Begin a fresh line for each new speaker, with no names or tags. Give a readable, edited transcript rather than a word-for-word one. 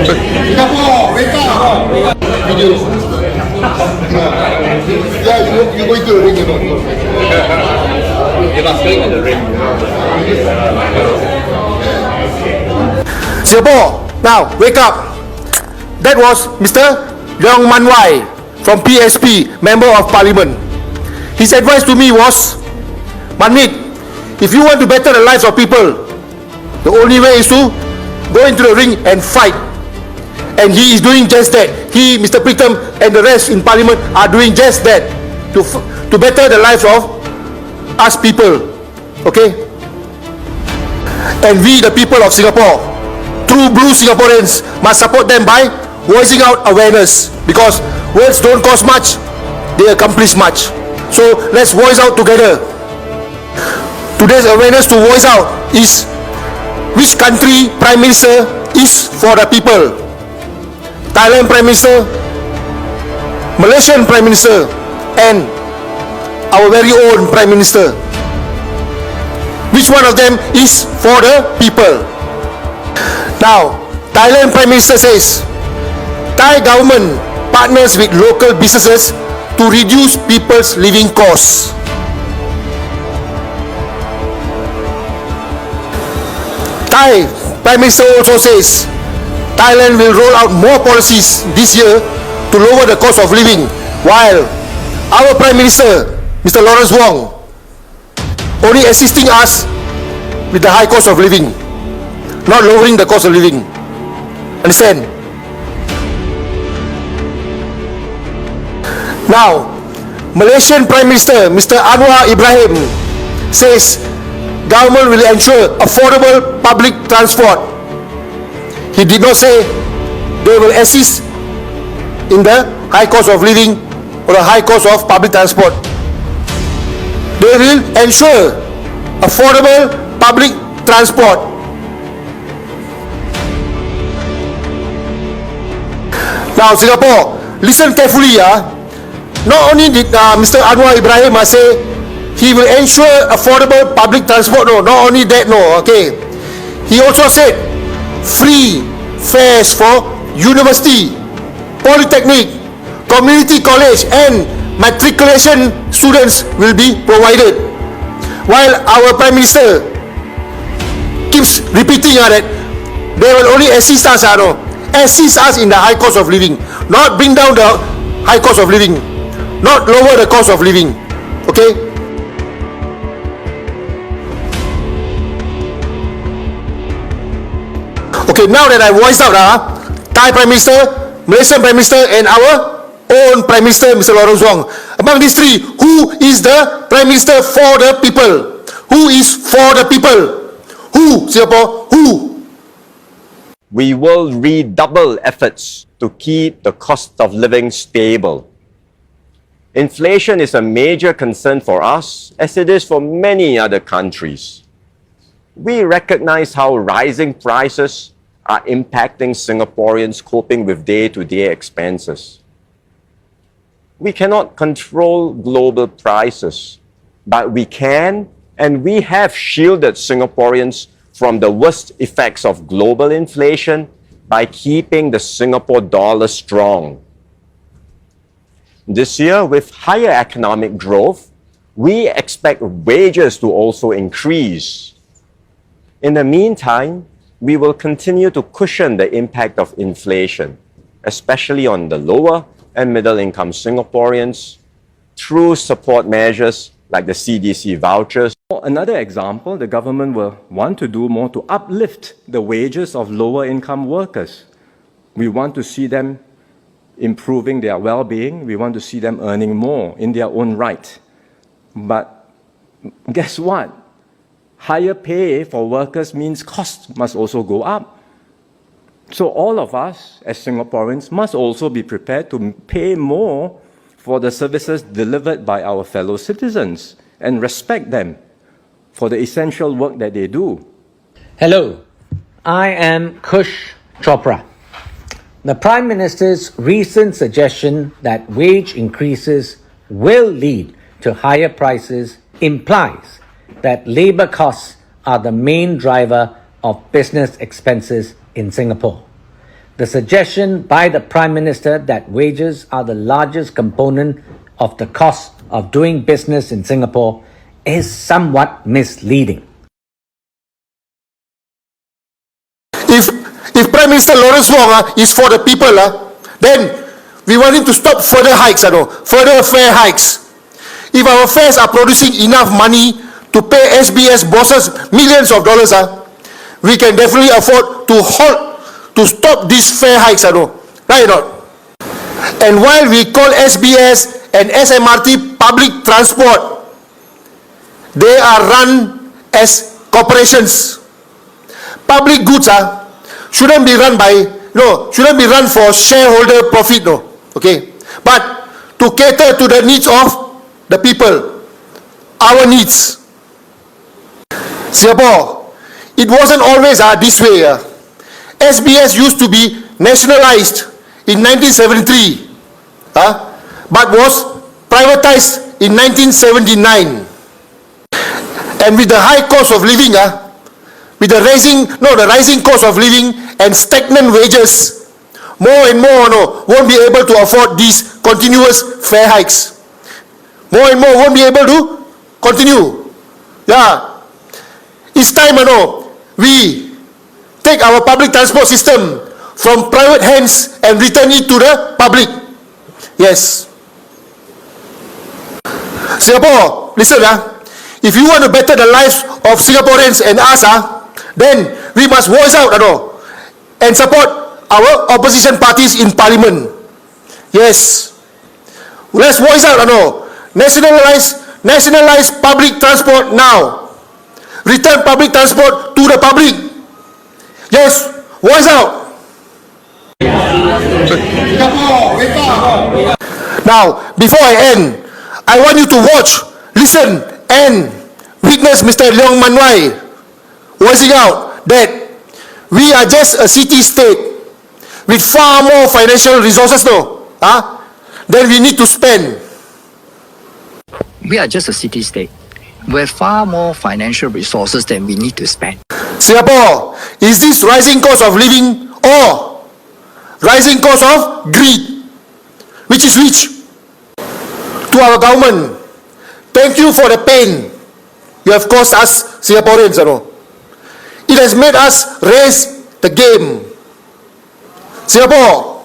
Singapore, wake up! Video. Yeah, you going to the ring, you know.
You must go into the ring.
Singapore, now wake up. That was Mr. Leong Mun Wai from PSP, Member of Parliament. His advice to me was, Manmit, if you want to better the lives of people, the only way is to go into the ring and fight. And he is doing just that. He, Mr. Pritam, and the rest in Parliament are doing just that to better the lives of us people. Okay? And we, the people of Singapore, true blue Singaporeans, must support them by voicing out awareness, because words don't cost much, they accomplish much. So let's voice out together. Today's awareness to voice out is which country Prime Minister is for the people. Thailand Prime Minister, Malaysian Prime Minister, and our very own Prime Minister. Which one of them is for the people? Now, Thailand Prime Minister says, Thai government partners with local businesses to reduce people's living costs. Thai Prime Minister also says, Thailand will roll out more policies this year to lower the cost of living, while our Prime Minister, Mr. Lawrence Wong, only assisting us with the high cost of living, not lowering the cost of living. Understand? Now, Malaysian Prime Minister, Mr. Anwar Ibrahim, says government will ensure affordable public transport. He did not say they will assist in the high cost of living or the high cost of public transport. They will ensure affordable public transport. Now, Singapore, listen carefully. Not only did Mr. Anwar Ibrahim say he will ensure affordable public transport, no, not only that, no, okay. He also said free fares for university, polytechnic, community college and matriculation students will be provided. While our Prime Minister keeps repeating that they will only assist us, assist us in the high cost of living, not bring down the high cost of living, not lower the cost of living. Okay? Okay, now that I voiced out Thai Prime Minister, Malaysian Prime Minister and our own Prime Minister, Mr. Lawrence Wong, among these three, who is the Prime Minister for the people? Who is for the people? Who, Singapore? Who?
We will redouble efforts to keep the cost of living stable. Inflation is a major concern for us, as it is for many other countries. We recognize how rising prices are impacting Singaporeans coping with day-to-day expenses. We cannot control global prices, but we can and we have shielded Singaporeans from the worst effects of global inflation by keeping the Singapore dollar strong. This year, with higher economic growth, we expect wages to also increase. In the meantime, we will continue to cushion the impact of inflation, especially on the lower and middle-income Singaporeans, through support measures like the CDC vouchers.
Another example, the government will want to do more to uplift the wages of lower-income workers. We want to see them improving their well-being. We want to see them earning more in their own right. But guess what? Higher pay for workers means costs must also go up. So all of us as Singaporeans must also be prepared to pay more for the services delivered by our fellow citizens and respect them for the essential work that they do.
Hello, I am Kush Chopra. The Prime Minister's recent suggestion that wage increases will lead to higher prices implies that labour costs are the main driver of business expenses in Singapore. The suggestion by the Prime Minister that wages are the largest component of the cost of doing business in Singapore is somewhat misleading.
If Prime Minister Lawrence Wong is for the people, then we want him to stop further hikes, further fare hikes. If our fares are producing enough money to pay SBS bosses millions of dollars, we can definitely afford to stop these fare hikes, right or not? And while we call SBS and SMRT public transport, they are run as corporations. Public goods shouldn't be run for shareholder profit, okay? But to cater to the needs of the people, our needs. Singapore, it wasn't always this way. SBS used to be nationalized in 1973, but was privatized in 1979. And with the high cost of living, with the rising cost of living and stagnant wages, more and more won't be able to afford these continuous fare hikes. More and more won't be able to continue. Yeah, it's time we take our public transport system from private hands and return it to the public. Yes. Singapore, listen, if you want to better the lives of Singaporeans and us, then we must voice out and support our opposition parties in parliament. Yes. Let's voice out, nationalize public transport now. Return public transport to the public. Yes, voice out. Now, before I end, I want you to watch, listen, and witness Mr. Leong Mun Wai voicing out that we are just a city-state with far more financial resources than we need to spend.
We are just a city-state with far more financial resources than we need to spend.
Singapore, is this rising cost of living or rising cost of greed? Which is which? To our government, thank you for the pain you have caused us Singaporeans. It has made us raise the game. Singapore,